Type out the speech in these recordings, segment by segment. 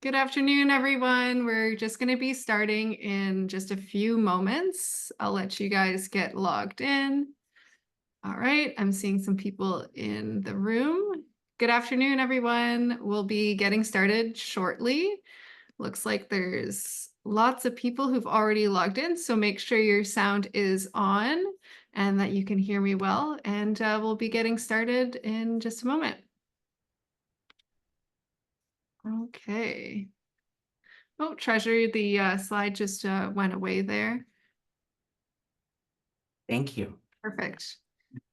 Good afternoon, everyone. We're just going to be starting in just a few moments. I'll let you guys get logged in. All right, I'm seeing some people in the room. Good afternoon, everyone. We'll be getting started shortly. Looks like there's lots of people who've already logged in, so make sure your sound is on and that you can hear me well. And we'll be getting started in just a moment. Okay. Oh, Treasury, the slide just went away there. Thank you. Perfect.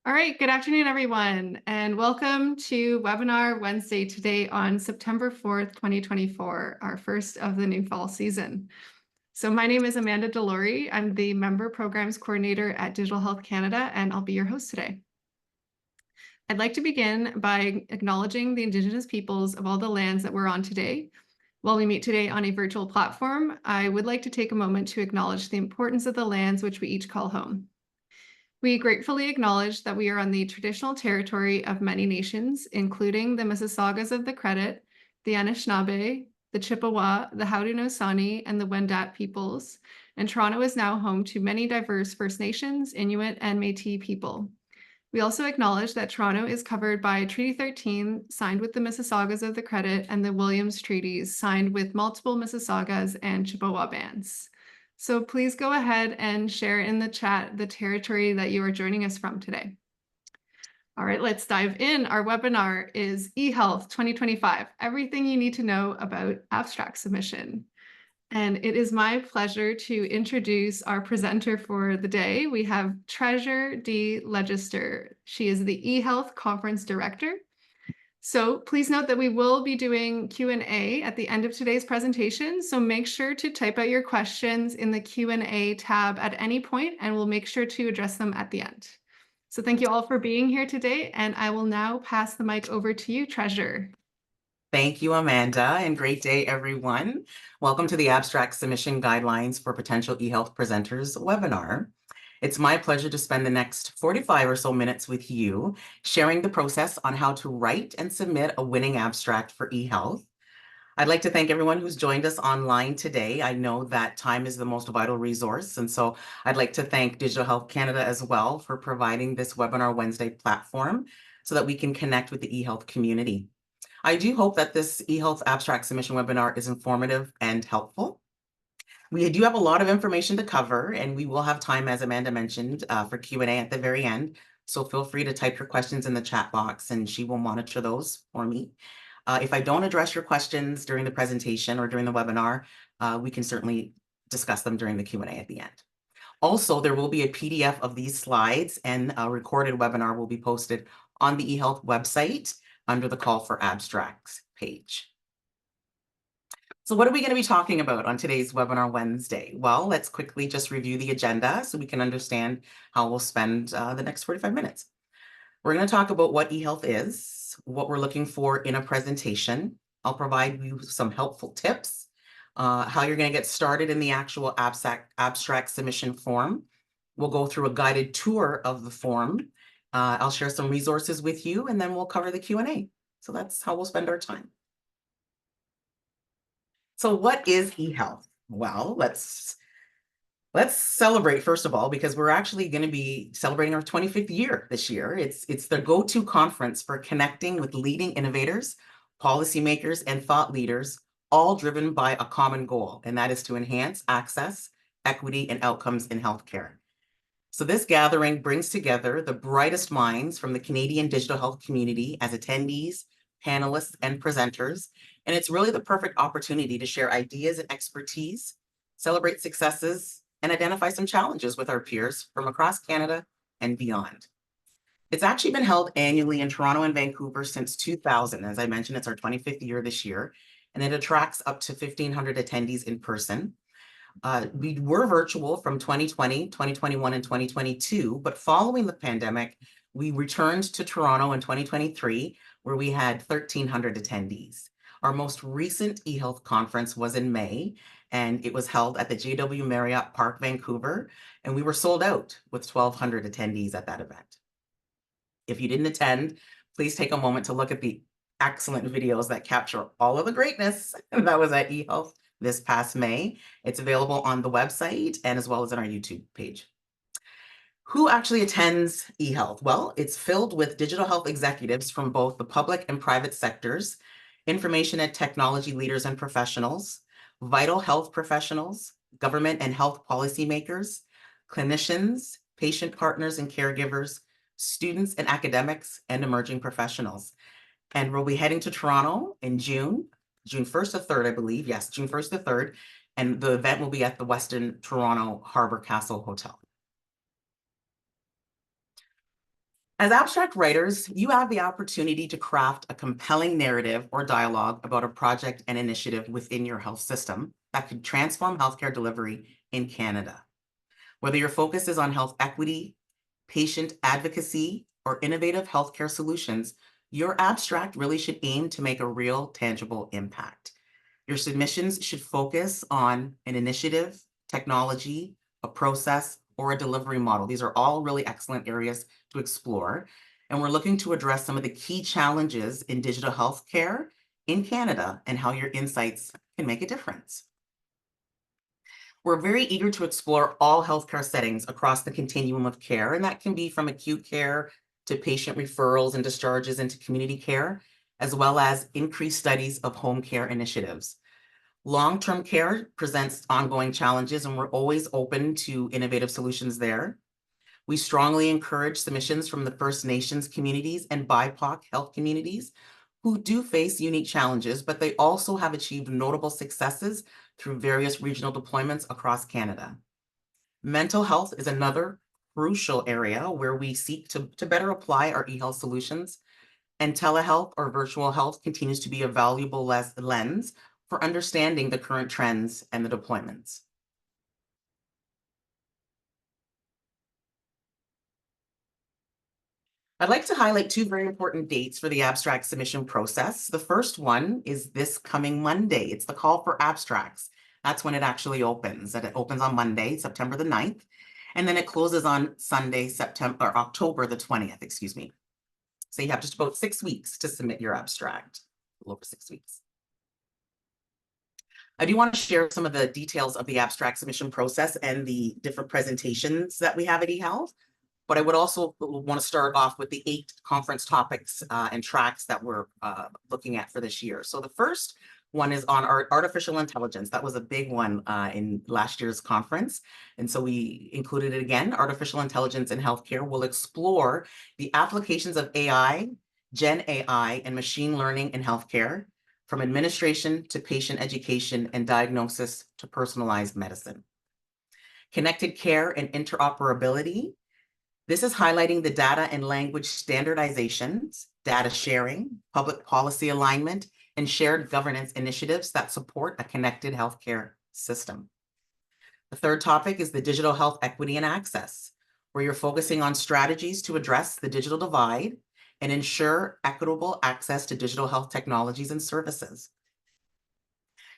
All right, good afternoon, everyone, and welcome to Webinar Wednesday today on September 4th, 2024, our first of the new fall season. So my name is Amanda Delory. I'm the Member Programs Coordinator at Digital Health Canada, and I'll be your host today. I'd like to begin by acknowledging the Indigenous peoples of all the lands that we're on today. While we meet today on a virtual platform, I would like to take a moment to acknowledge the importance of the lands which we each call home. We gratefully acknowledge that we are on the traditional territory of many nations, including the Mississaugas of the Credit, the Anishinaabe, the Chippewa, the Haudenosaunee, and the Wendat peoples, and Toronto is now home to many diverse First Nations, Inuit, and Métis people. We also acknowledge that Toronto is covered by Treaty 13, signed with the Mississaugas of the Credit, and the Williams Treaties, signed with multiple Mississaugas and Chippewa bands. So please go ahead and share in the chat the territory that you are joining us from today. All right, let's dive in. Our webinar is eHealth 2025, everything you need to know about abstract submission. And it is my pleasure to introduce our presenter for the day. We have Treasure D. Legister. She is the eHealth Conference Director. So please note that we will be doing Q&A at the end of today's presentation. So make sure to type out your questions in the Q&A tab at any point, and we'll make sure to address them at the end. So thank you all for being here today, and I will now pass the mic over to you, Treasure. Thank you, Amanda, and great day, everyone. Welcome to the Abstract Submission Guidelines for Potential eHealth Presenters webinar. It's my pleasure to spend the next 45 or so minutes with you, sharing the process on how to write and submit a winning abstract for eHealth. I'd like to thank everyone who's joined us online today. I know that time is the most vital resource, and so I'd like to thank Digital Health Canada as well for providing this Webinar Wednesday platform so that we can connect with the eHealth community. I do hope that this eHealth abstract submission webinar is informative and helpful. We do have a lot of information to cover, and we will have time, as Amanda mentioned, for Q&A at the very end. So feel free to type your questions in the chat box, and she will monitor those for me. If I don't address your questions during the presentation or during the webinar, we can certainly discuss them during the Q&A at the end. Also, there will be a PDF of these slides, and a recorded webinar will be posted on the eHealth website under the Call for Abstracts page. So what are we going to be talking about on today's Webinar Wednesday? Well, let's quickly just review the agenda so we can understand how we'll spend the next 45 minutes. We're going to talk about what eHealth is, what we're looking for in a presentation. I'll provide you some helpful tips, how you're going to get started in the actual abstract submission form. We'll go through a guided tour of the form. I'll share some resources with you, and then we'll cover the Q&A. So that's how we'll spend our time. So what is eHealth? Well, let's celebrate, first of all, because we're actually going to be celebrating our 25th year this year. It's the go-to conference for connecting with leading innovators, policymakers, and thought leaders, all driven by a common goal, and that is to enhance access, equity, and outcomes in healthcare. So this gathering brings together the brightest minds from the Canadian digital health community as attendees, panelists, and presenters. And it's really the perfect opportunity to share ideas and expertise, celebrate successes, and identify some challenges with our peers from across Canada and beyond. It's actually been held annually in Toronto and Vancouver since 2000. As I mentioned, it's our 25th year this year, and it attracts up to 1,500 attendees in person. We were virtual from 2020, 2021, and 2022, but following the pandemic, we returned to Toronto in 2023, where we had 1,300 attendees. Our most recent eHealth conference was in May, and it was held at the JW Marriott Park, Vancouver, and we were sold out with 1,200 attendees at that event. If you didn't attend, please take a moment to look at the excellent videos that capture all of the greatness that was at eHealth this past May. It's available on the website and as well as on our YouTube page. Who actually attends eHealth? Well, it's filled with digital health executives from both the public and private sectors, information and technology leaders and professionals, vital health professionals, government and health policymakers, clinicians, patient partners and caregivers, students and academics, and emerging professionals. And we'll be heading to Toronto in June 1st to 3rd, I believe. Yes, June 1st to 3rd. And the event will be at the Westin Toronto Harbour Castle Hotel. As abstract writers, you have the opportunity to craft a compelling narrative or dialogue about a project and initiative within your health system that could transform healthcare delivery in Canada. Whether your focus is on health equity, patient advocacy, or innovative healthcare solutions, your abstract really should aim to make a real, tangible impact. Your submissions should focus on an initiative, technology, a process, or a delivery model. These are all really excellent areas to explore. And we're looking to address some of the key challenges in digital healthcare in Canada and how your insights can make a difference. We're very eager to explore all healthcare settings across the continuum of care, and that can be from acute care to patient referrals and discharges into community care, as well as increased studies of home care initiatives. Long-term care presents ongoing challenges, and we're always open to innovative solutions there. We strongly encourage submissions from the First Nations communities and BIPOC health communities who do face unique challenges, but they also have achieved notable successes through various regional deployments across Canada. Mental health is another crucial area where we seek to better apply our eHealth solutions, and telehealth or virtual health continues to be a valuable lens for understanding the current trends and the deployments. I'd like to highlight two very important dates for the abstract submission process. The first one is this coming Monday. It's the call for abstracts. That's when it actually opens. And it opens on Monday, September the 9th, and then it closes on Sunday, October the 20th, excuse me. So you have just about 6 weeks to submit your abstract, a little over 6 weeks. I do want to share some of the details of the abstract submission process and the different presentations that we have at eHealth. But I would also want to start off with the 8 conference topics and tracks that we're looking at for this year. So the first one is on artificial intelligence. That was a big one in last year's conference. And so we included it again. Artificial intelligence in healthcare will explore the applications of AI, Gen AI, and machine learning in healthcare, from administration to patient education and diagnosis to personalized medicine. Connected care and interoperability. This is highlighting the data and language standardizations, data sharing, public policy alignment, and shared governance initiatives that support a connected healthcare system. The third topic is the digital health equity and access, where you're focusing on strategies to address the digital divide and ensure equitable access to digital health technologies and services.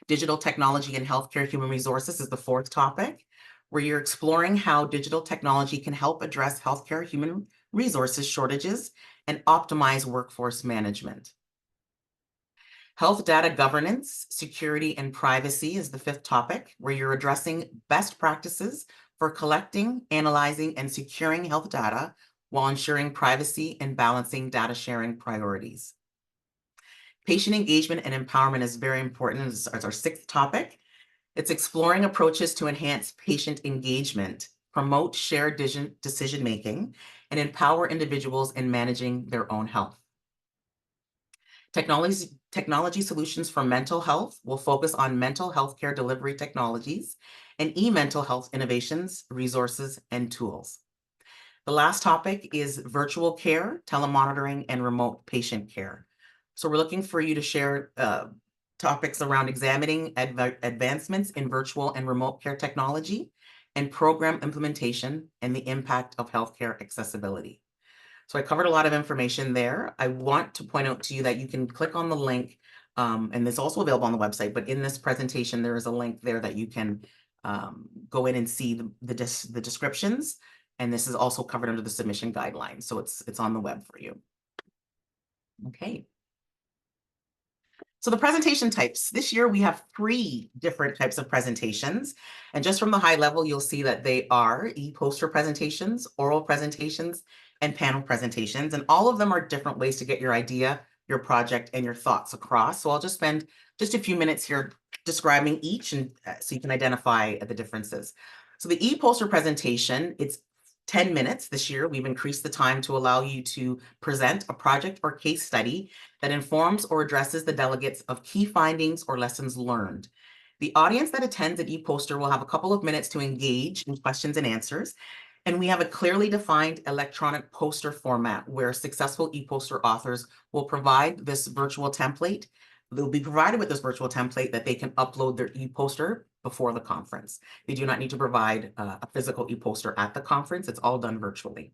Digital technology and healthcare human resources is the fourth topic, where you're exploring how digital technology can help address healthcare human resources shortages and optimize workforce management. Health data governance, security, and privacy is the fifth topic, where you're addressing best practices for collecting, analyzing, and securing health data while ensuring privacy and balancing data sharing priorities. Patient engagement and empowerment is very important as our sixth topic. It's exploring approaches to enhance patient engagement, promote shared decision-making, and empower individuals in managing their own health. Technology solutions for mental health will focus on mental health care delivery technologies and e-mental health innovations, resources, and tools. The last topic is virtual care, telemonitoring, and remote patient care. So we're looking for you to share topics around examining advancements in virtual and remote care technology and program implementation and the impact of healthcare accessibility. So I covered a lot of information there. I want to point out to you that you can click on the link, and it's also available on the website, but in this presentation, there is a link there that you can go in and see the descriptions. And this is also covered under the submission guidelines. So it's on the web for you. Okay. So the presentation types, this year we have 3 different types of presentations. And just from the high level, you'll see that they are e-poster presentations, oral presentations, and panel presentations. And all of them are different ways to get your idea, your project, and your thoughts across. So I'll just spend just a few minutes here describing each and so you can identify the differences. So the e-poster presentation, it's 10 minutes this year. We've increased the time to allow you to present a project or case study that informs or addresses the delegates of key findings or lessons learned. The audience that attends an e-poster will have a couple of minutes to engage in questions and answers. And we have a clearly defined electronic poster format where successful e-poster authors will provide this virtual template. They'll be provided with this virtual template that they can upload their e-poster before the conference. They do not need to provide a physical e-poster at the conference. It's all done virtually.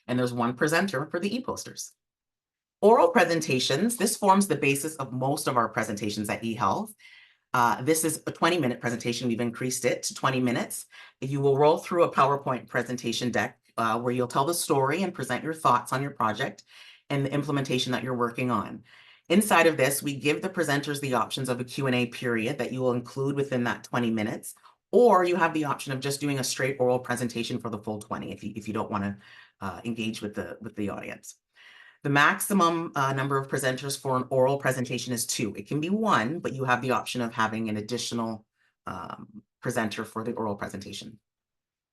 And there's one presenter for the e-posters. Oral presentations, this forms the basis of most of our presentations at eHealth. This is a 20-minute presentation. We've increased it to 20 minutes. You will roll through a PowerPoint presentation deck where you'll tell the story and present your thoughts on your project and the implementation that you're working on. Inside of this, we give the presenters the options of a Q&A period that you will include within that 20 minutes, or you have the option of just doing a straight oral presentation for the full 20 if you don't want to engage with the audience. The maximum number of presenters for an oral presentation is 2. It can be 1, but you have the option of having an additional presenter for the oral presentation.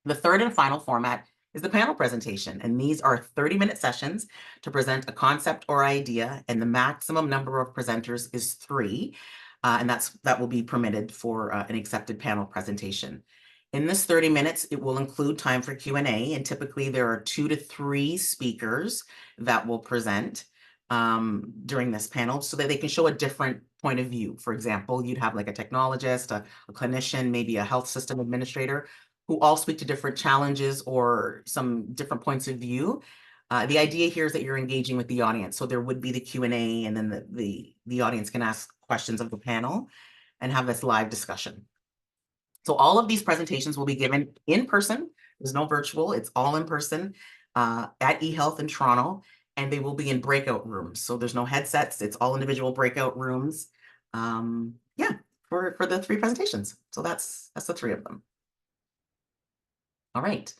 The third and final format is the panel presentation, and these are 30-minute sessions to present a concept or idea, and the maximum number of presenters is 3, and that will be permitted for an accepted panel presentation. In this 30 minutes, it will include time for Q&A, and typically there are 2 to 3 speakers that will present during this panel so that they can show a different point of view. For example, you'd have like a technologist, a clinician, maybe a health system administrator, who all speak to different challenges or some different points of view. The idea here is that you're engaging with the audience. So there would be the Q&A, and then the audience can ask questions of the panel and have this live discussion. So all of these presentations will be given in person. There's no virtual, it's all in person at eHealth in Toronto, and they will be in breakout rooms. So there's no headsets, it's all individual breakout rooms. Yeah, for the 3 presentations. So that's the 3 of them. All right,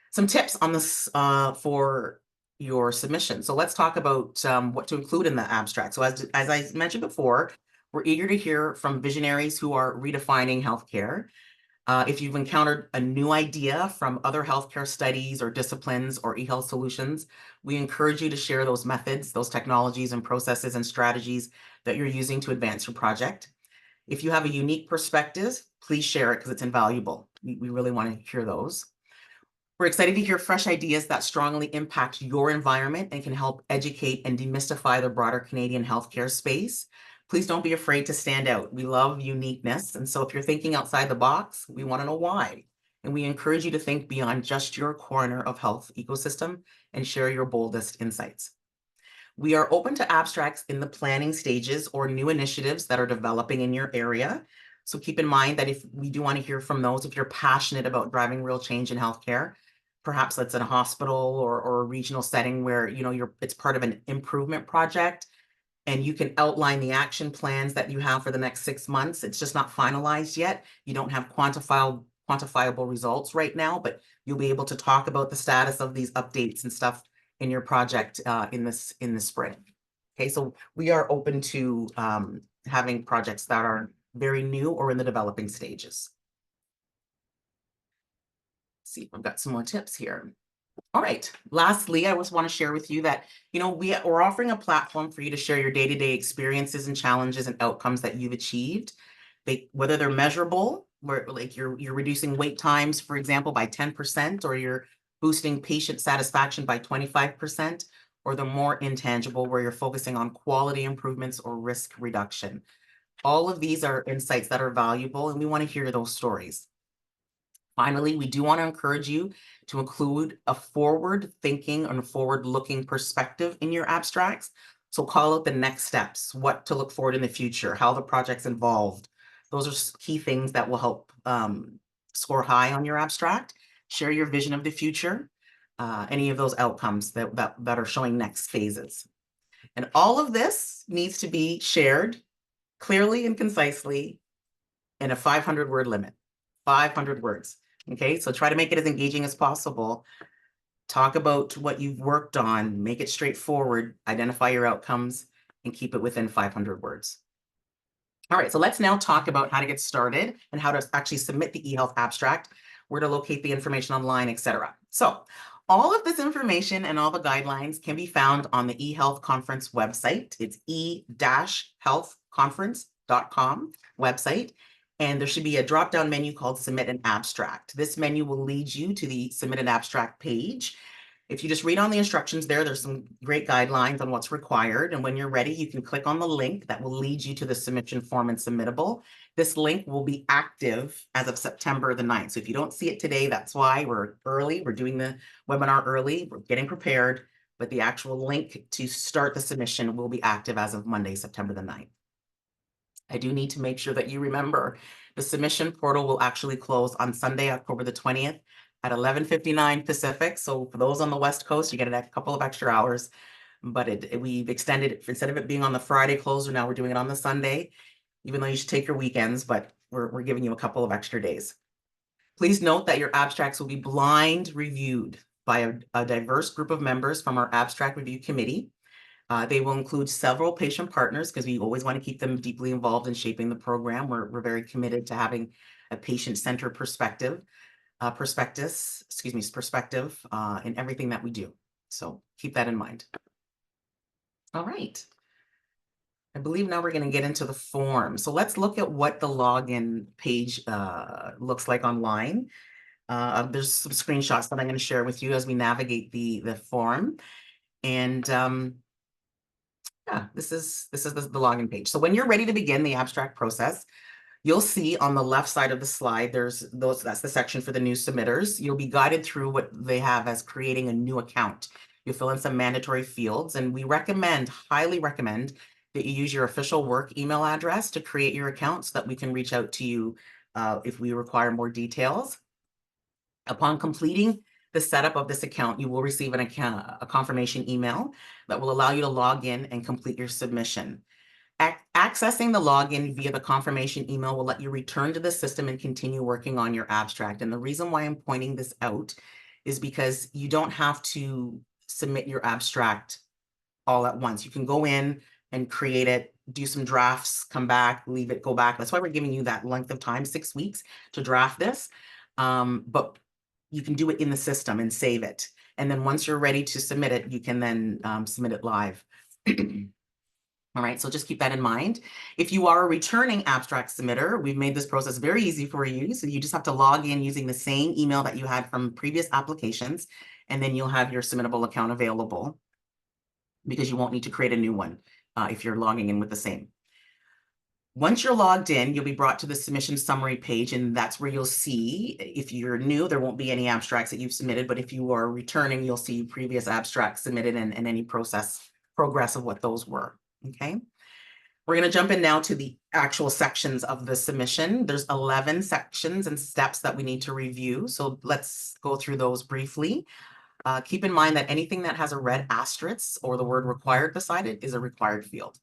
some tips on this for your submission. So let's talk about what to include in the abstract. So as I mentioned before, we're eager to hear from visionaries who are redefining healthcare. If you've encountered a new idea from other healthcare studies or disciplines or eHealth solutions, we encourage you to share those methods, those technologies and processes and strategies that you're using to advance your project. If you have a unique perspective, please share it because it's invaluable. We really want to hear those. We're excited to hear fresh ideas that strongly impact your environment and can help educate and demystify the broader Canadian healthcare space. Please don't be afraid to stand out. We love uniqueness. And so if you're thinking outside the box, we want to know why. And we encourage you to think beyond just your corner of health ecosystem and share your boldest insights. We are open to abstracts in the planning stages or new initiatives that are developing in your area. So keep in mind that if we do want to hear from those, if you're passionate about driving real change in healthcare, perhaps that's in a hospital or a regional setting where it's part of an improvement project, and you can outline the action plans that you have for the next 6 months. It's just not finalized yet. You don't have quantifiable results right now, but you'll be able to talk about the status of these updates and stuff in your project in the spring. Okay, so we are open to having projects that are very new or in the developing stages. Let's see, I've got some more tips here. All right. Lastly, I just want to share with you that, we're offering a platform for you to share your day-to-day experiences and challenges and outcomes that you've achieved. Whether they're measurable, where like you're reducing wait times, for example, by 10%, or you're boosting patient satisfaction by 25%, or the more intangible, where you're focusing on quality improvements or risk reduction. All of these are insights that are valuable, and we want to hear those stories. Finally, we do want to encourage you to include a forward-thinking and forward-looking perspective in your abstracts. So call out the next steps, what to look forward in the future, how the project's involved. Those are key things that will help score high on your abstract. Share your vision of the future, any of those outcomes that are showing next phases. And all of this needs to be shared clearly and concisely in a 500-word limit, 500 words. Okay, so try to make it as engaging as possible. Talk about what you've worked on, make it straightforward, identify your outcomes, and keep it within 500 words. All right, so let's now talk about how to get started and how to actually submit the eHealth abstract, where to locate the information online, etc. So all of this information and all the guidelines can be found on the eHealth conference website. It's e-healthconference.com website. And there should be a drop-down menu called Submit an Abstract. This menu will lead you to the Submit an Abstract page. If you just read on the instructions there's some great guidelines on what's required. And when you're ready, you can click on the link that will lead you to the submission form and submittable. This link will be active as of September the 9th. So if you don't see it today, that's why we're early. We're doing the webinar early. We're getting prepared, but the actual link to start the submission will be active as of Monday, September the 9th. I do need to make sure that you remember the submission portal will actually close on Sunday, October the 20th at 11:59 Pacific. So for those on the West Coast, you get a couple of extra hours, but we've extended it. Instead of it being on the Friday closer, now we're doing it on the Sunday, even though you should take your weekends, but we're giving you a couple of extra days. Please note that your abstracts will be blind reviewed by a diverse group of members from our abstract review committee. They will include several patient partners because we always want to keep them deeply involved in shaping the program. We're very committed to having a patient-centered perspective in everything that we do. So keep that in mind. All right. I believe now we're going to get into the form. So let's look at what the login page looks like online. There's some screenshots that I'm going to share with you as we navigate the form. And yeah, this is the login page. So when you're ready to begin the abstract process, you'll see on the left side of the slide, that's the section for the new submitters. You'll be guided through what they have as creating a new account. You'll fill in some mandatory fields, and we highly recommend that you use your official work email address to create your account so that we can reach out to you if we require more details. Upon completing the setup of this account, you will receive a confirmation email that will allow you to log in and complete your submission. Accessing the login via the confirmation email will let you return to the system and continue working on your abstract. And the reason why I'm pointing this out is because you don't have to submit your abstract all at once. You can go in and create it, do some drafts, come back, leave it, go back. That's why we're giving you that length of time, 6 weeks, to draft this. But you can do it in the system and save it. And then once you're ready to submit it, you can then submit it live. All right, so just keep that in mind. If you are a returning abstract submitter, we've made this process very easy for you. So you just have to log in using the same email that you had from previous applications, and then you'll have your submittable account available because you won't need to create a new one if you're logging in with the same. Once you're logged in, you'll be brought to the submission summary page, and that's where you'll see, if you're new, there won't be any abstracts that you've submitted, but if you are returning, you'll see previous abstracts submitted and any progress of what those were. Okay, we're going to jump in now to the actual sections of the submission. There's 11 sections and steps that we need to review. So let's go through those briefly. Keep in mind that anything that has a red asterisk or the word required beside it is a required field.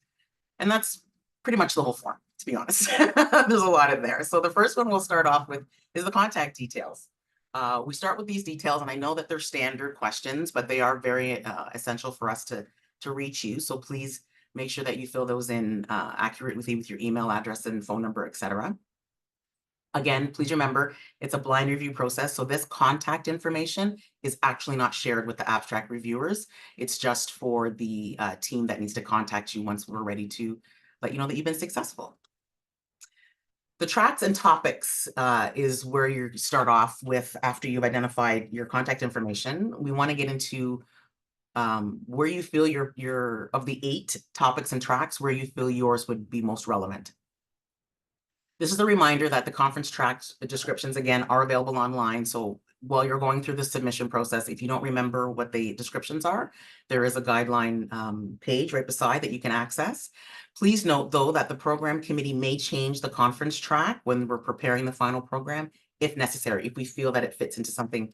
And that's pretty much the whole form, to be honest. There's a lot in there. So the first one we'll start off with is the contact details. We start with these details, and I know that they're standard questions, but they are very essential for us to reach you. So please make sure that you fill those in accurately with your email address and phone number, etc. Again, please remember, it's a blind review process. So this contact information is actually not shared with the abstract reviewers. It's just for the team that needs to contact you once we're ready to let you know that you've been successful. The tracks and topics is where you start off with after you've identified your contact information. We want to get into where you feel your of the 8 topics and tracks, where you feel yours would be most relevant. This is a reminder that the conference tracks descriptions, again, are available online. So while you're going through the submission process, if you don't remember what the descriptions are, there is a guideline page right beside that you can access. Please note, though, that the program committee may change the conference track when we're preparing the final program, if necessary, if we feel that it fits into something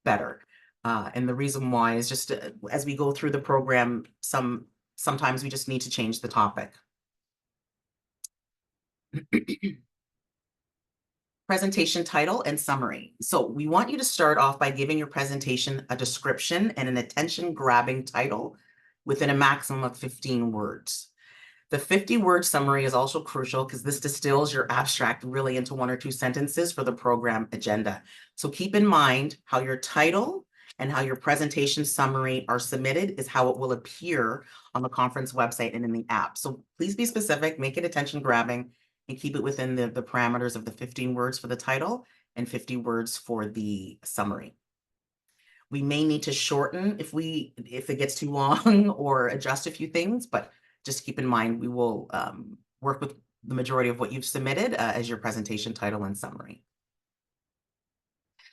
better. And the reason why is just as we go through the program, some Sometimes we just need to change the topic. Presentation title and summary. So we want you to start off by giving your presentation a description and an attention-grabbing title within a maximum of 15 words. The 50-word summary is also crucial because this distills your abstract really into 1 or 2 sentences for the program agenda. So keep in mind how your title and how your presentation summary are submitted is how it will appear on the conference website and in the app. So please be specific, make it attention-grabbing, and keep it within the parameters of the 15 words for the title and 50 words for the summary. We may need to shorten if it gets too long or adjust a few things, but just keep in mind, we will work with the majority of what you've submitted as your presentation title and summary.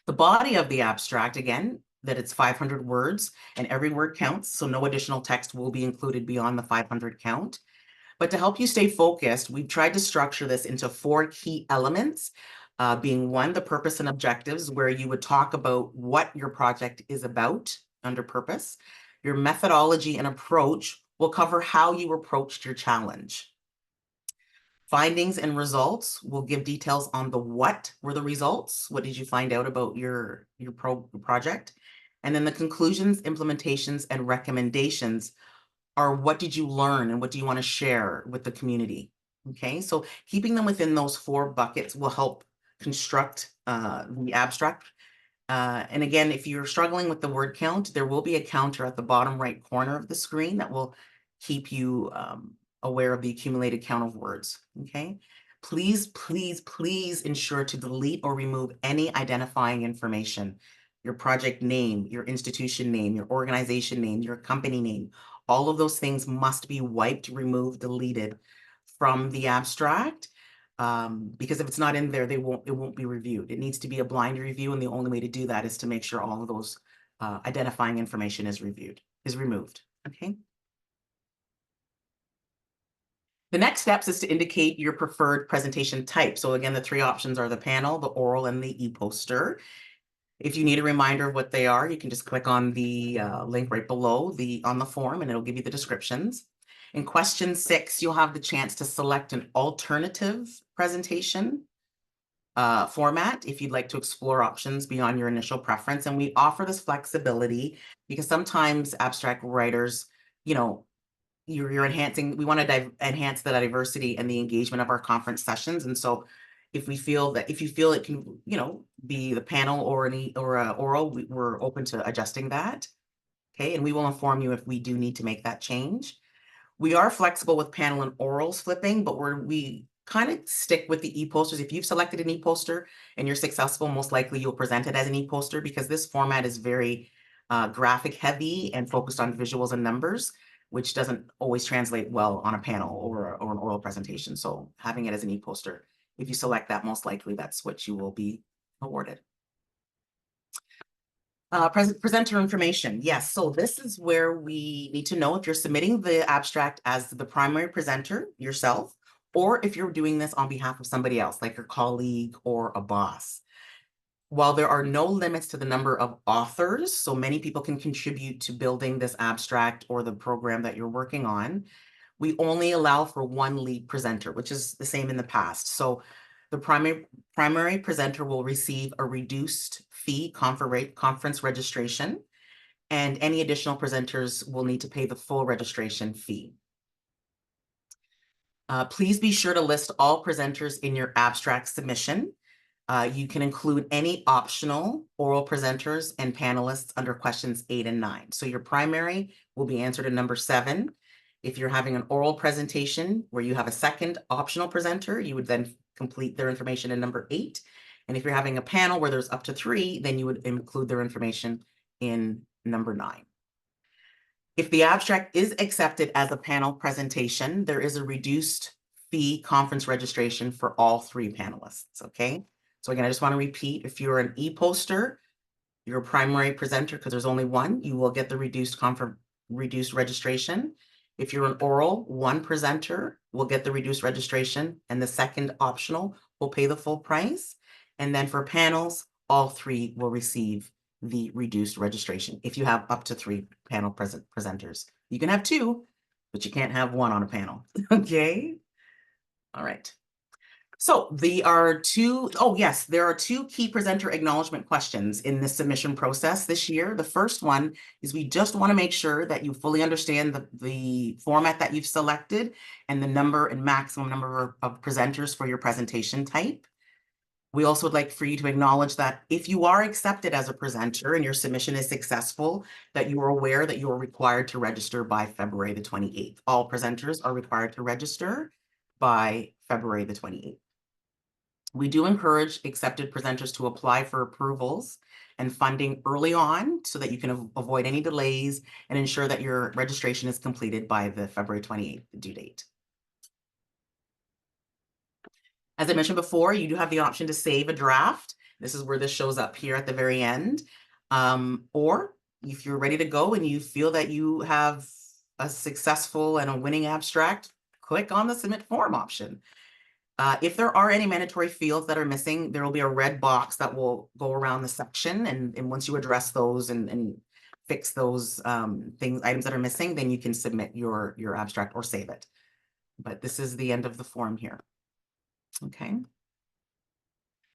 The body of the abstract, again, that it's 500 words and every word counts, so no additional text will be included beyond the 500 count. But to help you stay focused, we've tried to structure this into 4 key elements, being 1, the purpose and objectives, where you would talk about what your project is about under purpose. Your methodology and approach will cover how you approached your challenge. Findings and results will give details on the what were the results. What did you find out about your project? And then the conclusions, implementations, and recommendations are what did you learn and what do you want to share with the community? Okay, so keeping them within those 4 buckets will help construct the abstract. And again, if you're struggling with the word count, there will be a counter at the bottom right corner of the screen that will keep you aware of the accumulated count of words, okay? Please, please, please ensure to delete or remove any identifying information. Your project name, your institution name, your organization name, your company name, all of those things must be wiped, removed, deleted from the abstract. Because if it's not in there, it won't be reviewed. It needs to be a blind review, and the only way to do that is to make sure all of those identifying information is removed, okay? The next steps is to indicate your preferred presentation type. So again, the 3 options are the panel, the oral, and the e-poster. If you need a reminder of what they are, you can just click on the link right below on the form, and it'll give you the descriptions. In question 6, you'll have the chance to select an alternative presentation format if you'd like to explore options beyond your initial preference. And we offer this flexibility because sometimes abstract writers, you know, you're enhancing, we want to enhance the diversity and the engagement of our conference sessions. And so if you feel it can, you know, be the panel or an oral, we're open to adjusting that. Okay, and we will inform you if we do need to make that change. We are flexible with panel and orals flipping, but we kind of stick with the e-posters. If you've selected an e-poster and you're successful, most likely you'll present it as an e-poster because this format is very graphic heavy and focused on visuals and numbers, which doesn't always translate well on a panel or an oral presentation. So having it as an e-poster, if you select that, most likely that's what you will be awarded. Presenter information. Yes, so this is where we need to know if you're submitting the abstract as the primary presenter yourself, or if you're doing this on behalf of somebody else, like your colleague or a boss. While there are no limits to the number of authors, so many people can contribute to building this abstract or the program that you're working on, we only allow for 1 lead presenter, which is the same in the past. So the primary presenter will receive a reduced fee conference registration, and any additional presenters will need to pay the full registration fee. Please be sure to list all presenters in your abstract submission. You can include any optional oral presenters and panelists under questions 8 and 9. So your primary will be answered in number 7. If you're having an oral presentation where you have a second optional presenter, you would then complete their information in number 8. And if you're having a panel where there's up to 3, then you would include their information in number 9. If the abstract is accepted as a panel presentation, there is a reduced fee conference registration for all 3 panelists, okay? So again, I just want to repeat, if you're an e-poster, you're a primary presenter because there's only 1, you will get the reduced registration. If you're an oral, 1 presenter will get the reduced registration, and the second optional will pay the full price. And then for panels, all 3 will receive the reduced registration if you have up to 3 panel presenters. You can have 2, but you can't have one on a panel. Okay. All right. So there are two key presenter acknowledgement questions in this submission process this year. The first one is we just want to make sure that you fully understand the format that you've selected and the number and maximum number of presenters for your presentation type. We also would like for you to acknowledge that if you are accepted as a presenter and your submission is successful, that you are aware that you are required to register by February the 28th. All presenters are required to register by February the 28th. We do encourage accepted presenters to apply for approvals and funding early on so that you can avoid any delays and ensure that your registration is completed by the February 28th due date. As I mentioned before, you do have the option to save a draft. This is where this shows up here at the very end. Or if you're ready to go and you feel that you have a successful and a winning abstract, click on the submit form option. If there are any mandatory fields that are missing, there will be a red box that will go around the section. And once you address those and fix those items that are missing, then you can submit your abstract or save it. But this is the end of the form here. Okay.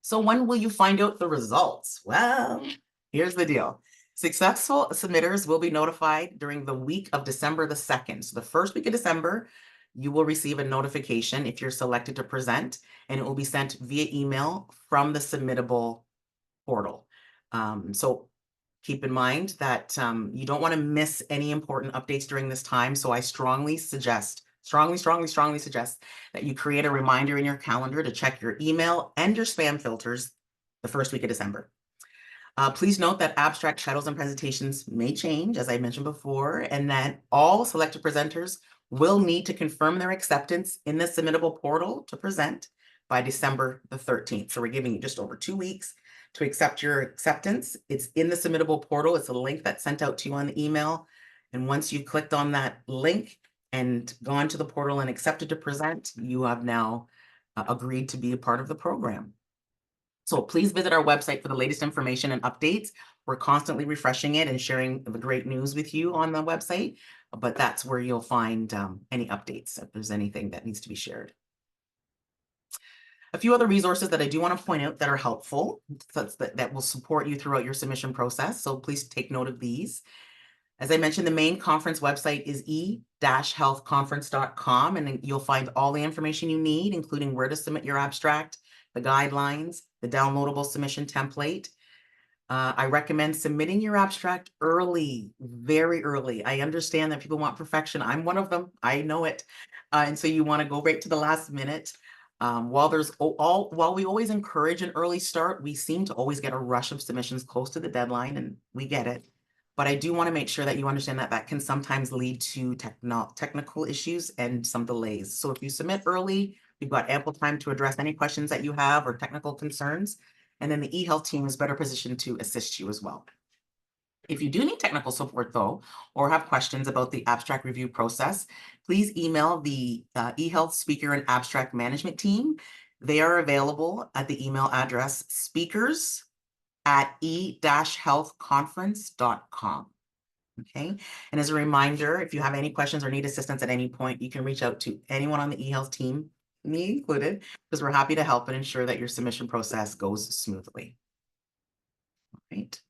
So when will you find out the results? Well, here's the deal. Successful submitters will be notified during the week of December the 2nd. So the first week of December, you will receive a notification if you're selected to present, and it will be sent via email from the submittable portal. So keep in mind that you don't want to miss any important updates during this time. So I strongly suggest that you create a reminder in your calendar to check your email and your spam filters the first week of December. Please note that abstract titles and presentations may change, as I mentioned before, and that all selected presenters will need to confirm their acceptance in the submittable portal to present by December the 13th. So we're giving you just over 2 weeks to accept your acceptance. It's in the submittable portal. It's a link that's sent out to you on the email. And once you've clicked on that link and gone to the portal and accepted to present, you have now agreed to be a part of the program. So please visit our website for the latest information and updates. We're constantly refreshing it and sharing the great news with you on the website, but that's where you'll find any updates if there's anything that needs to be shared. A few other resources that I do want to point out that are helpful, that will support you throughout your submission process. So please take note of these. As I mentioned, the main conference website is e-healthconference.com, and you'll find all the information you need, including where to submit your abstract, the guidelines, the downloadable submission template. I recommend submitting your abstract early, very early. I understand that people want perfection. I'm one of them. I know it. And so you want to go right to the last minute. While we always encourage an early start, we seem to always get a rush of submissions close to the deadline, and we get it. But I do want to make sure that you understand that that can sometimes lead to technical issues and some delays. So if you submit early, you've got ample time to address any questions that you have or technical concerns. And then the eHealth team is better positioned to assist you as well. If you do need technical support, though, or have questions about the abstract review process, please email the eHealth speaker and abstract management team. They are available at the email address speakers@e-healthconference.com. Okay. And as a reminder, if you have any questions or need assistance at any point, you can reach out to anyone on the eHealth team, me included, because we're happy to help and ensure that your submission process goes smoothly. All right.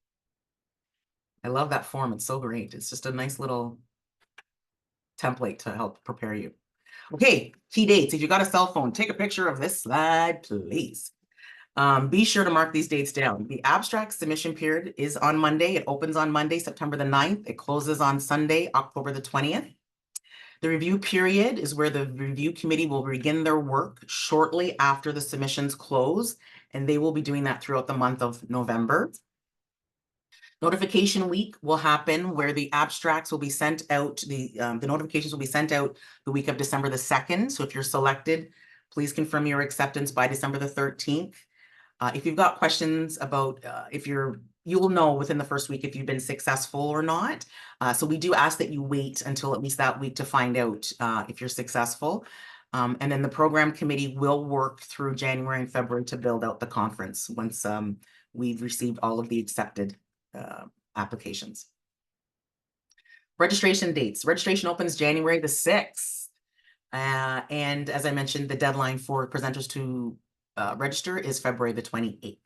I love that form. It's so great. It's just a nice little template to help prepare you. Okay, key dates. If you got a cell phone, take a picture of this slide, please. Be sure to mark these dates down. The abstract submission period is on Monday. It opens on Monday, September the 9th. It closes on Sunday, October the 20th. The review period is where the review committee will begin their work shortly after the submissions close, and they will be doing that throughout the month of November. Notification week will happen where the abstracts will be sent out, the notifications will be sent out the week of December the 2nd. So if you're selected, please confirm your acceptance by December the 13th. If you've got questions about you will know within the first week if you've been successful or not. So we do ask that you wait until at least that week to find out if you're successful. And then the program committee will work through January and February to build out the conference once we've received all of the accepted applications. Registration dates. Registration opens January the 6th. And as I mentioned, the deadline for presenters to register is February the 28th.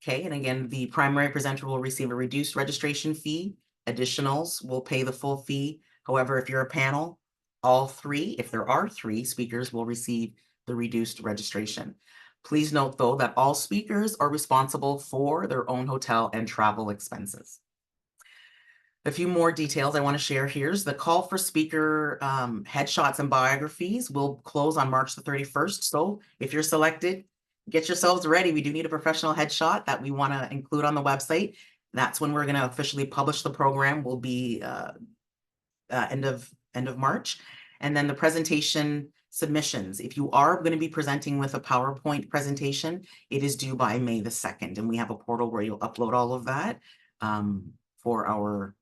Okay, and again, the primary presenter will receive a reduced registration fee. Additionals will pay the full fee. However, if you're a panel, all three, if there are three speakers, will receive the reduced registration. Please note, though, that all speakers are responsible for their own hotel and travel expenses. A few more details I want to share here is the call for speaker headshots and biographies will close on March the 31st. So if you're selected, get yourselves ready. We do need a professional headshot that we want to include on the website. That's when we're going to officially publish the program. Will be end of March. And then the presentation submissions. If you are going to be presenting with a PowerPoint presentation, it is due by May the 2nd. And we have a portal where you'll upload all of that for our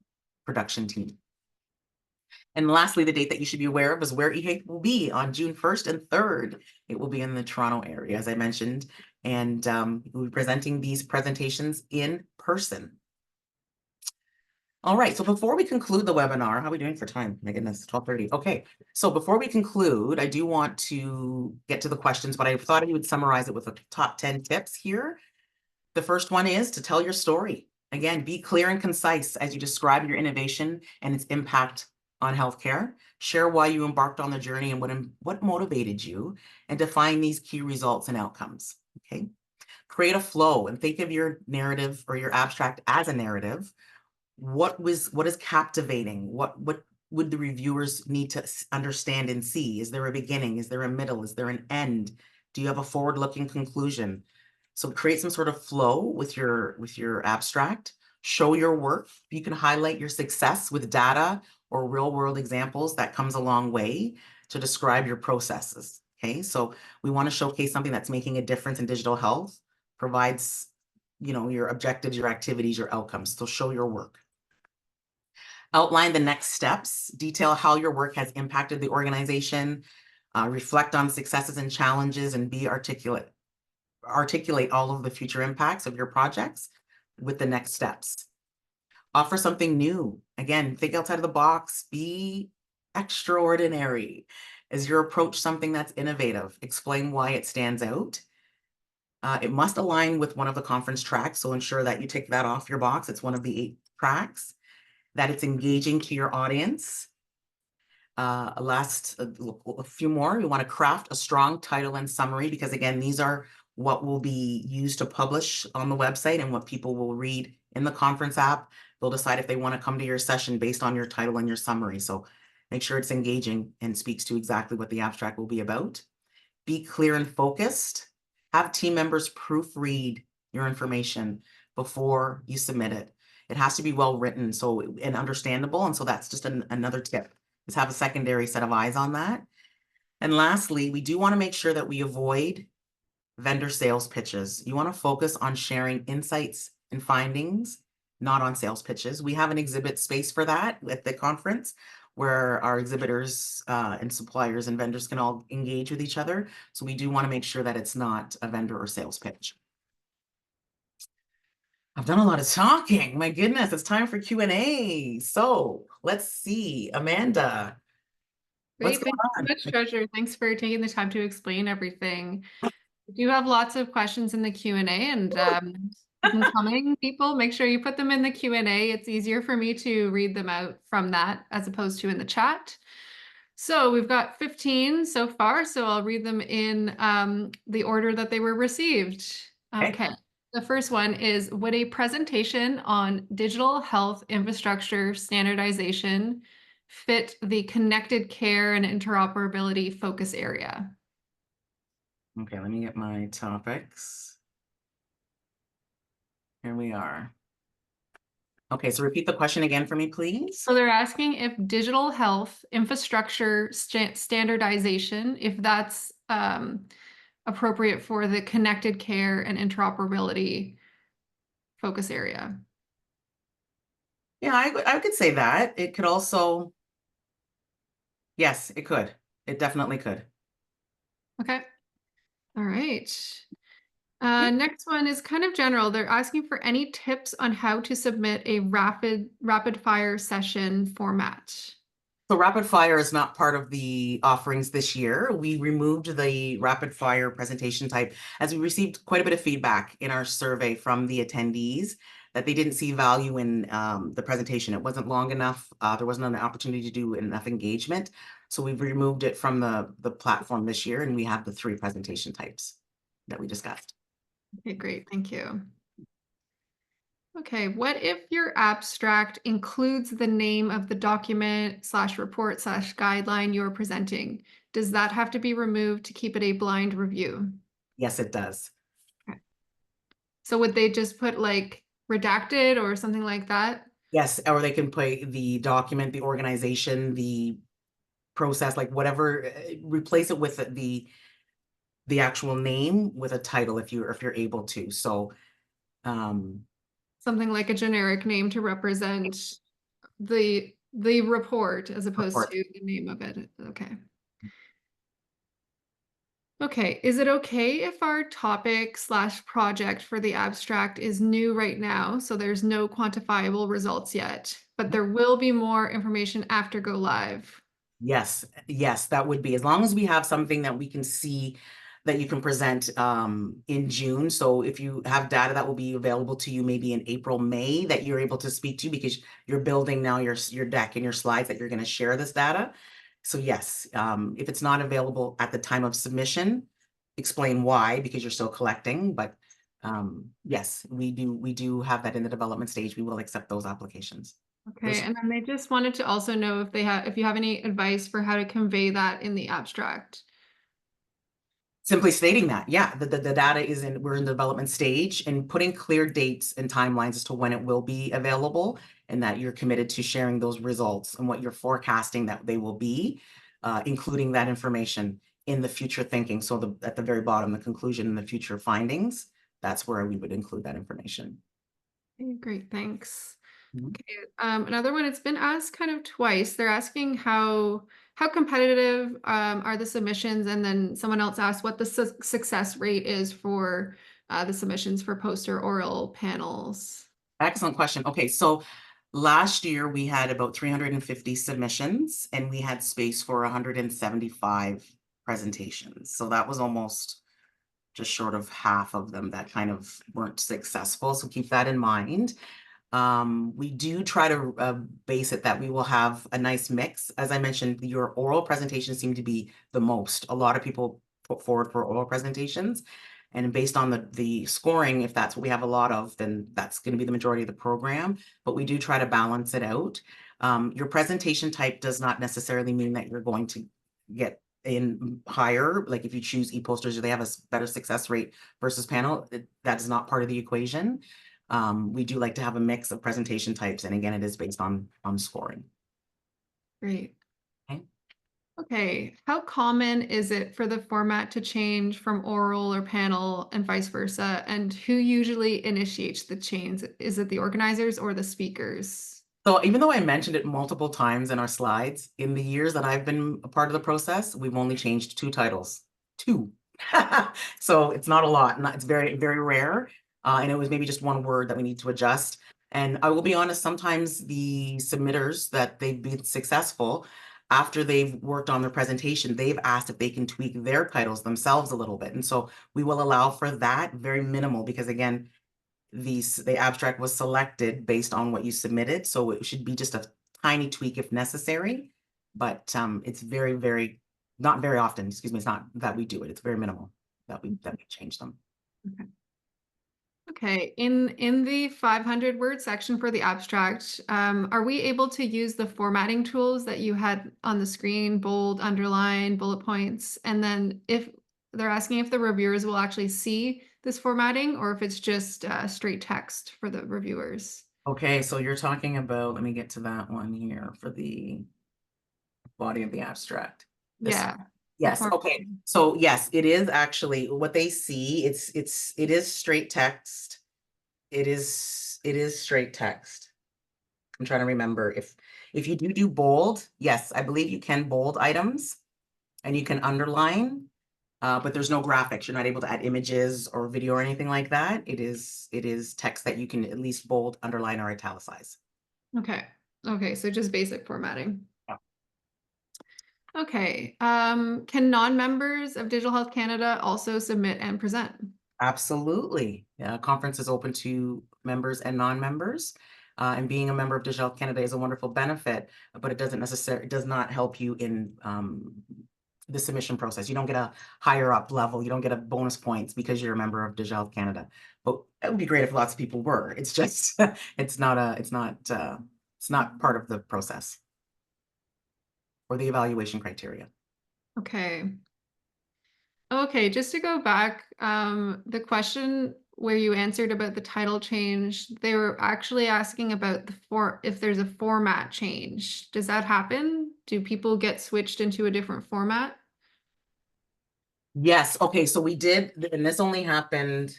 production team. And lastly, the date that you should be aware of is where eHate will be on June 1st and 3rd. It will be in the Toronto area, as I mentioned, and we'll be presenting these presentations in person. All right, so before we conclude the webinar, how are we doing for time? My goodness, 12:30. Okay, so before we conclude, I do want to get to the questions, but I thought I would summarize it with the top 10 tips here. The first one is to tell your story. Again, be clear and concise as you describe your innovation and its impact on healthcare. Share why you embarked on the journey and what motivated you, and define these key results and outcomes. Okay. Create a flow and think of your narrative or your abstract as a narrative. What is captivating? What would the reviewers need to understand and see? Is there a beginning? Is there a middle? Is there an end? Do you have a forward-looking conclusion? So create some sort of flow with your abstract. Show your work. You can highlight your success with data or real-world examples. That comes a long way to describe your processes. Okay, so we want to showcase something that's making a difference in digital health, provides, your objectives, your activities, your outcomes. So show your work. Outline the next steps. Detail how your work has impacted the organization. Reflect on successes and challenges, and be articulate. Articulate all of the future impacts of your projects with the next steps. Offer something new. Again, think outside of the box. Be extraordinary. Is your approach something that's innovative? Explain why it stands out. It must align with one of the conference tracks, so ensure that you tick that off your box. It's one of the 8 tracks. That it's engaging to your audience. A few more. We want to craft a strong title and summary, because again, these are what will be used to publish on the website and what people will read in the conference app. They'll decide if they want to come to your session based on your title and your summary. So make sure it's engaging and speaks to exactly what the abstract will be about. Be clear and focused. Have team members proofread your information before you submit it. It has to be well written and understandable. And so that's just another tip, is have a secondary set of eyes on that. And lastly, we do want to make sure that we avoid vendor sales pitches. You want to focus on sharing insights and findings, not on sales pitches. We have an exhibit space for that at the conference, where our exhibitors and suppliers and vendors can all engage with each other. So we do want to make sure that it's not a vendor or sales pitch. I've done a lot of talking. My goodness, it's time for Q&A. So let's see, Amanda. Great, thanks so much, Treasure. Thanks for taking the time to explain everything. We do have lots of questions in the Q&A, and keep them coming, people. Make sure you put them in the Q&A. It's easier for me to read them out from that as opposed to in the chat. So we've got 15 so far, so I'll read them in the order that they were received. Okay. The first one is, would a presentation on digital health infrastructure standardization fit the connected care and interoperability focus area? Okay, let me get my topics. Here we are. Okay, so repeat the question again for me, please. So they're asking if digital health infrastructure standardization, if that's appropriate for the connected care and interoperability focus area. Yeah, I could say that. It could also, yes, it could. It definitely could. Okay. All right. Next one is kind of general. They're asking for any tips on how to submit a rapid fire session format. So rapid fire is not part of the offerings this year. We removed the rapid fire presentation type as we received quite a bit of feedback in our survey from the attendees that they didn't see value in the presentation. It wasn't long enough. There wasn't an opportunity to do enough engagement. So we've removed it from the platform this year, and we have the 3 presentation types that we discussed. Okay, great. Thank you. Okay, what if your abstract includes the name of the document slash report slash guideline you're presenting? Does that have to be removed to keep it a blind review? Yes, it does. Okay. So would they just put like redacted or something like that? Yes, or they can put the document, the organization, the process, like whatever, replace it with the actual name with a title if you're able to. So Something like a generic name to represent the report as opposed report. to the name of it. Okay. Okay, is it okay if our topic slash project for the abstract is new right now, so there's no quantifiable results yet, but there will be more information after go live? Yes, yes, that would be, as long as we have something that we can see that you can present in June. So if you have data that will be available to you maybe in April, May, that you're able to speak to because you're building now your deck and your slides that you're going to share this data. So yes, if it's not available at the time of submission, explain why, because you're still collecting. But yes, we do have that in the development stage. We will accept those applications. Okay, and then they just wanted to also know if you have any advice for how to convey that in the abstract. Simply stating that, yeah, the data we're in the development stage, and putting clear dates and timelines as to when it will be available, and that you're committed to sharing those results and what you're forecasting that they will be, including that information in the future thinking. So at the very bottom, the conclusion and the future findings, that's where we would include that information. Okay, great, thanks. Mhm. Okay, another one, it's been asked kind of twice. They're asking how competitive are the submissions, and then someone else asked what the success rate is for the submissions for poster oral panels. Excellent question. Okay, so last year we had about 350 submissions and we had space for 175 presentations. So that was almost just short of half of them that kind of weren't successful. So keep that in mind. We do try to base it that we will have a nice mix. As I mentioned, your oral presentations seem to be the most. A lot of people put forward for oral presentations. And based on the scoring, if that's what we have a lot of, then that's going to be the majority of the program. But we do try to balance it out. Your presentation type does not necessarily mean that you're going to get in higher. Like if you choose e-posters, they have a better success rate versus panel. That is not part of the equation. We do like to have a mix of presentation types, and again, it is based on scoring. Great. Okay. Okay, how common is it for the format to change from oral or panel and vice versa? And who usually initiates the change? Is it the organizers or the speakers? So even though I mentioned it multiple times in our slides, in the years that I've been a part of the process, we've only changed 2 titles. 2. So it's not a lot. It's very, very rare. And it was maybe just 1 word that we need to adjust. And I will be honest, sometimes the submitters that they've been successful, after they've worked on their presentation, they've asked if they can tweak their titles themselves a little bit. And so we will allow for that, very minimal, because again, the abstract was selected based on what you submitted, so it should be just a tiny tweak if necessary. But it's very, very, not very often, excuse me, it's not that we do it, it's very minimal that we change them. Okay. Okay, in the 500 word section for the abstract, are we able to use the formatting tools that you had on the screen, bold, underline, bullet points? And then if they're asking if the reviewers will actually see this formatting or if it's just straight text for the reviewers. Okay, so you're talking about, let me get to that one here for the body of the abstract. This, Yeah. The yes, form. okay. So yes, it is actually what they see. It is straight text. It is straight text. I'm trying to remember if you do bold, yes, I believe you can bold items and you can underline. but there's no graphics. You're not able to add images or video or anything like that. It is text that you can at least bold, underline, or italicize. Okay. Okay, so just basic formatting. Yeah. Okay. Can non-members of Digital Health Canada also submit and present? Absolutely. Conference is open to members and non-members. And being a member of Digital Health Canada is a wonderful benefit, but it does not help you in the submission process. You don't get a higher up level. You don't get a bonus points because you're a member of Digital Health Canada. But it would be great if lots of people were. It's just it's not part of the process or the evaluation criteria. Okay. Okay, just to go back, the question where you answered about the title change, they were actually asking about if there's a format change. Does that happen? Do people get switched into a different format? Yes. Okay. So we did, and this only happened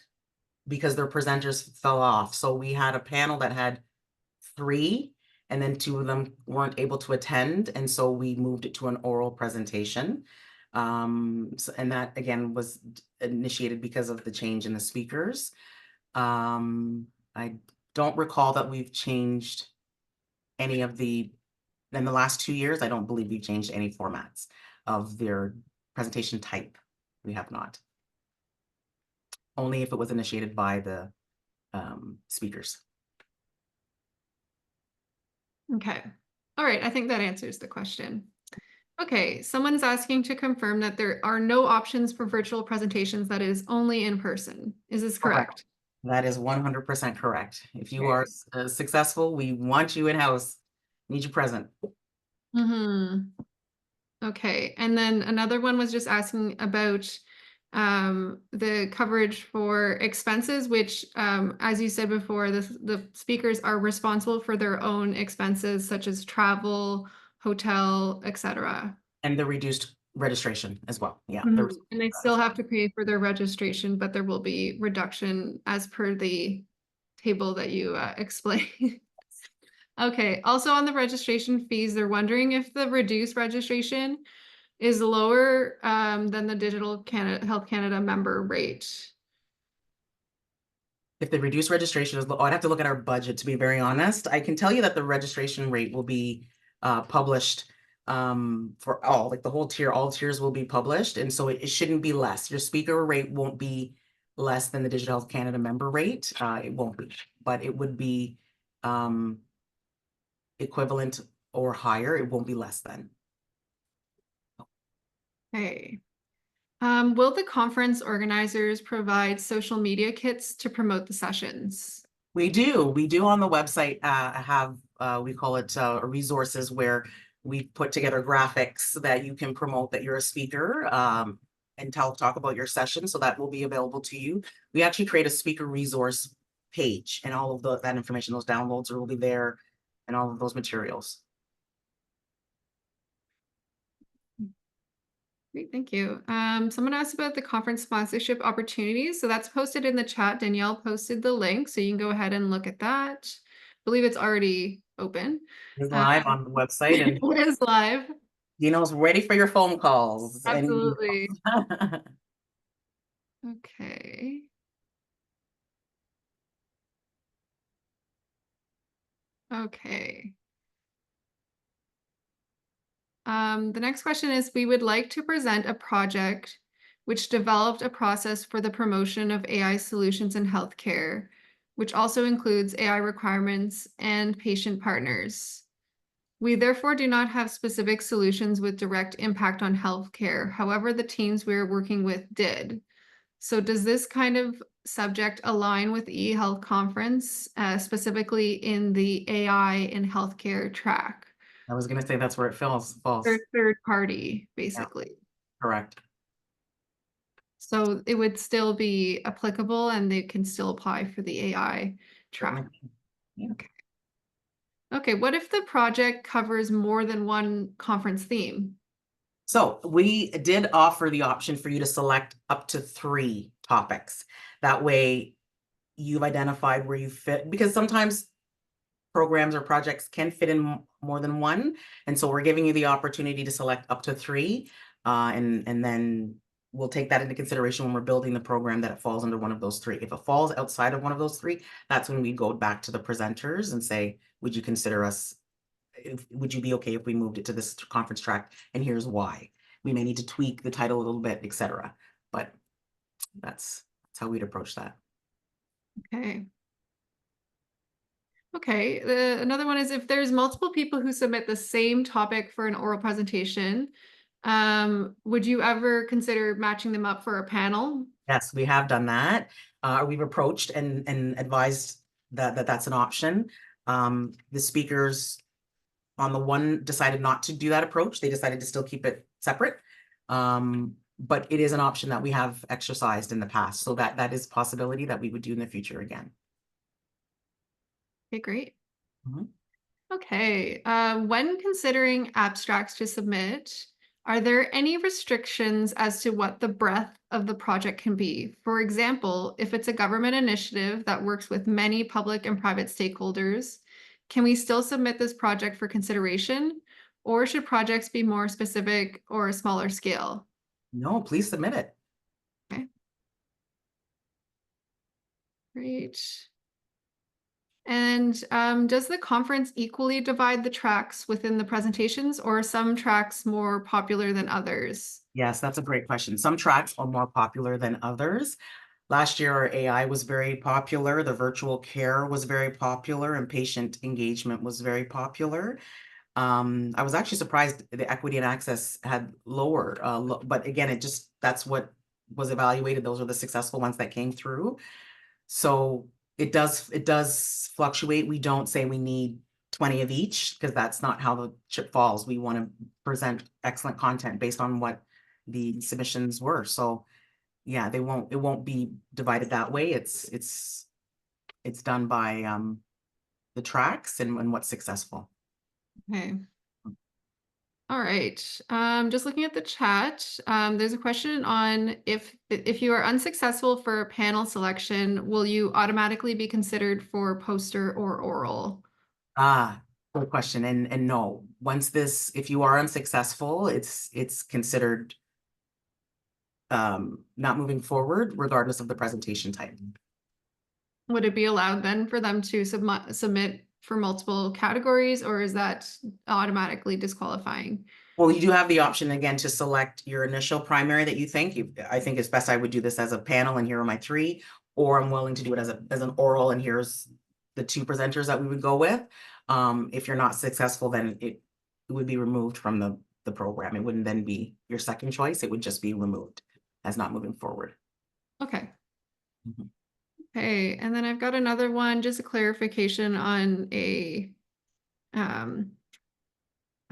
because their presenters fell off. So we had a panel that had 3, and then 2 of them weren't able to attend, and so we moved it to an oral presentation. And that again was initiated because of the change in the speakers. I don't recall that we've changed any of in the last 2 years. I don't believe we've changed any formats of their presentation type. We have not. Only if it was initiated by the speakers. Okay. All right, I think that answers the question. Okay, someone's asking to confirm that there are no options for virtual presentations, that is only in person. Is this correct? That is 100% correct. If you Okay. are successful, we want you in-house. Need you present. Mm-hmm. Okay, and then another one was just asking about the coverage for expenses, which, as you said before, the speakers are responsible for their own expenses, such as travel, hotel, etc. And the reduced registration as well. Yeah. And they still have to pay for their registration, but there will be reduction as per the table that you explained. Okay, also on the registration fees, they're wondering if the reduced registration is lower than the Health Canada member rate. If the reduced registration is low, I'd have to look at our budget, to be very honest. I can tell you that the registration rate will be published for all, like the whole tier, all tiers will be published. And so it shouldn't be less. Your speaker rate won't be less than the Digital Health Canada member rate. It won't be, but it would be equivalent or higher. It won't be less than. Okay. Will the conference organizers provide social media kits to promote the sessions? We do on the website have, we call it resources, where we put together graphics that you can promote that you're a speaker and talk about your session. So that will be available to you. We actually create a speaker resource page, and all of that information, those downloads will be there, and all of those materials. Great, thank you. Someone asked about the conference sponsorship opportunities. So that's posted in the chat. Danielle posted the link, so you can go ahead and look at that. I believe it's already open. It's live on the website, and It is live. Dino's ready for your phone calls. Absolutely. Okay. Okay. The next question is, we would like to present a project which developed a process for the promotion of AI solutions in healthcare, which also includes AI requirements and patient partners. We therefore do not have specific solutions with direct impact on healthcare. However, the teams we are working with did. So does this kind of subject align with eHealth conference, specifically in the AI in healthcare track? I was going to say that's where it falls. Third party, Yeah, basically. correct. So it would still be applicable and they can still apply for the AI track. Yeah. Okay. Okay, what if the project covers more than one conference theme? So we did offer the option for you to select up to 3 topics. That way you've identified where you fit, because sometimes programs or projects can fit in more than one. And so we're giving you the opportunity to select up to 3. And then we'll take that into consideration when we're building the program, that it falls under one of those three. If it falls outside of one of those three, that's when we go back to the presenters and say, would you consider us, would you be okay if we moved it to this conference track? And here's why. We may need to tweak the title a little bit, etc. But that's how we'd approach that. Okay. Okay, another one is if there's multiple people who submit the same topic for an oral presentation, would you ever consider matching them up for a panel? Yes, we have done that. We've approached and advised that that's an option. The speakers on the one decided not to do that approach. They decided to still keep it separate. But it is an option that we have exercised in the past. So that is a possibility that we would do in the future again. Okay, great. Mhm. Okay, when considering abstracts to submit, are there any restrictions as to what the breadth of the project can be? For example, if it's a government initiative that works with many public and private stakeholders, can we still submit this project for consideration? Or should projects be more specific or a smaller scale? No, please submit it. Okay. Great. And does the conference equally divide the tracks within the presentations, or are some tracks more popular than others? Yes, that's a great question. Some tracks are more popular than others. Last year, our AI was very popular, the virtual care was very popular, and patient engagement was very popular. I was actually surprised the equity and access had lower, but again, that's what was evaluated. Those are the successful ones that came through. So it does fluctuate. We don't say we need 20 of each, because that's not how the chip falls. We want to present excellent content based on what the submissions were. So yeah, it won't be divided that way. It's done by the tracks and what's successful. Okay. All right. Just looking at the chat, there's a question on if you are unsuccessful for a panel selection, will you automatically be considered for poster or oral? Good question. And no, if you are unsuccessful, it's considered not moving forward, regardless of the presentation type. Would it be allowed then for them to submit for multiple categories, or is that automatically disqualifying? Well, you do have the option again to select your initial primary that you think. I think it's best I would do this as a panel, and here are my three, or I'm willing to do it as an oral, and here's the two presenters that we would go with. If you're not successful, then it would be removed from the program. It wouldn't then be your second choice. It would just be removed as not moving forward. Okay. Mhm. Okay, and then I've got another one, just a clarification on a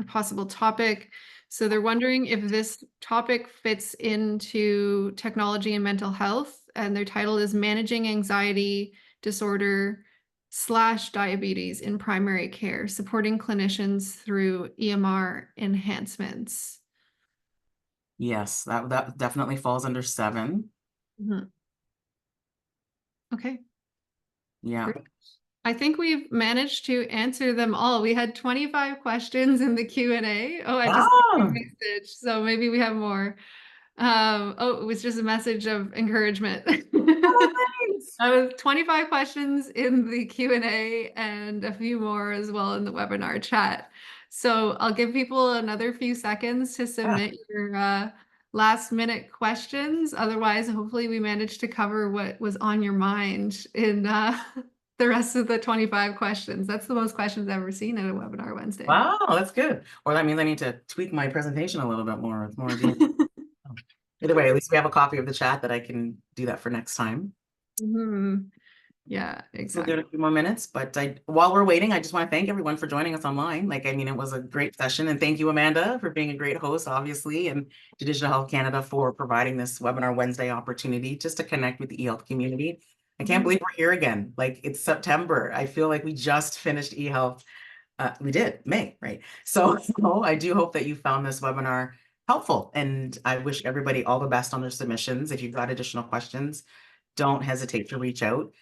possible topic. So they're wondering if this topic fits into technology and mental health, and their title is Managing Anxiety Disorder / Diabetes in Primary Care, Supporting Clinicians Through EMR Enhancements. Yes, that definitely falls under 7. Mhm. Okay. Yeah. Great. I think we've managed to answer them all. We had 25 questions in the Q&A. Oh, I just got a Wow. message, so maybe we have more. Oh, it was just a message of encouragement. Oh, thanks. I was 25 questions in the Q&A and a few more as well in the webinar chat. So I'll give people another few seconds to submit your last minute questions. Otherwise, hopefully we managed to cover what was on your mind in the rest of the 25 questions. That's the most questions I've ever seen at a webinar Wednesday. Wow, that's good. Or that means I need to tweak my presentation a little bit more with more. Either way, at least we have a copy of the chat that I can do that for next time. Mhm. Yeah, We'll give exactly. it a few more minutes, but while we're waiting, I just want to thank everyone for joining us online. Like, I mean, it was a great session, and thank you, Amanda, for being a great host, obviously, and to Digital Health Canada for providing this Webinar Wednesday opportunity just to connect with the eHealth community. I can't believe we're here again. Like, it's September. I feel like we just finished eHealth. We did, May, right? So I do hope that you found this webinar helpful, and I wish everybody all the best on their submissions. If you've got additional questions, don't hesitate to reach out.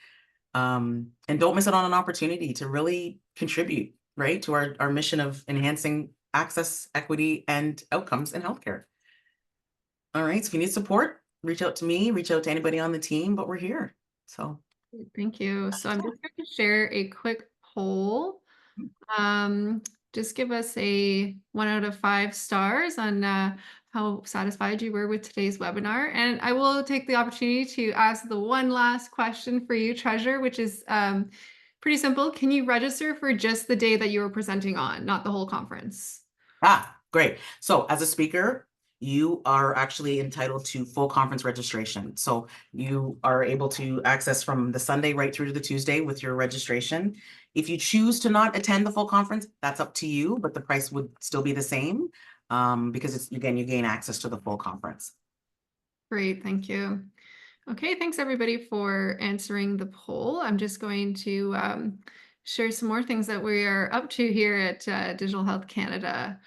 And don't miss out on an opportunity to really contribute, right, to our mission of enhancing access, equity, and outcomes in healthcare. All right, so if you need support, reach out to me, reach out to anybody on the team, but we're here. So Thank you. So I'm just going to share a quick poll. Um, just give us a 1 out of 5 stars on how satisfied you were with today's webinar. And I will take the opportunity to ask the one last question for you, Treasure, which is pretty simple. Can you register for just the day that you were presenting on, not the whole conference? great. So as a speaker, you are actually entitled to full conference registration. So you are able to access from the Sunday right through to the Tuesday with your registration. If you choose to not attend the full conference, that's up to you, but the price would still be the same because it's, again, you gain access to the full conference. Great, thank you. Okay, thanks everybody for answering the poll. I'm just going to share some more things that we are up to here at Digital Health Canada.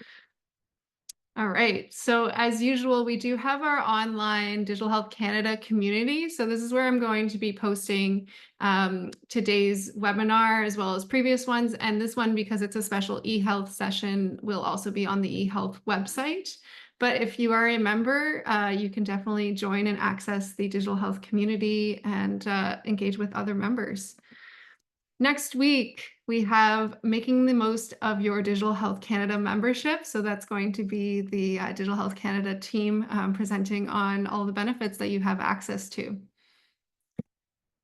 All right, so as usual, we do have our online Digital Health Canada community. So this is where I'm going to be posting today's webinar as well as previous ones. And this one, because it's a special eHealth session, will also be on the eHealth website. But if you are a member, you can definitely join and access the digital health community and engage with other members. Next week, we have making the most of your Digital Health Canada membership. So that's going to be the Digital Health Canada team presenting on all the benefits that you have access to.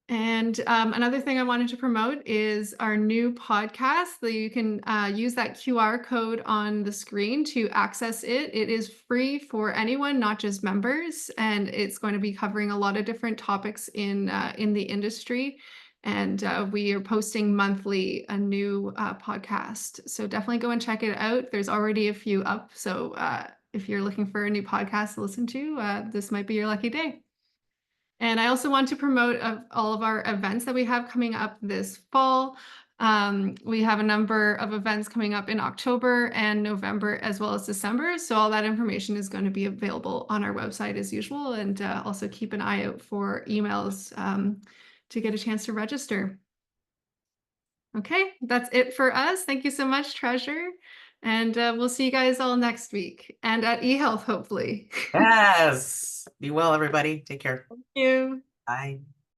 And another thing I wanted to promote is our new podcast. So you can use that QR code on the screen to access it. It is free for anyone, not just members, and it's going to be covering a lot of different topics in the industry. And we are posting monthly a new podcast. So definitely go and check it out. There's already a few up. So if you're looking for a new podcast to listen to, this might be your lucky day. And I also want to promote all of our events that we have coming up this fall. We have a number of events coming up in October and November, as well as December. So all that information is going to be available on our website as usual. And also keep an eye out for emails to get a chance to register. Okay, that's it for us. Thank you so much, Treasure. And we'll see you guys all next week and at eHealth, hopefully. Yes. Be well, everybody. Take care. Thank you. Bye.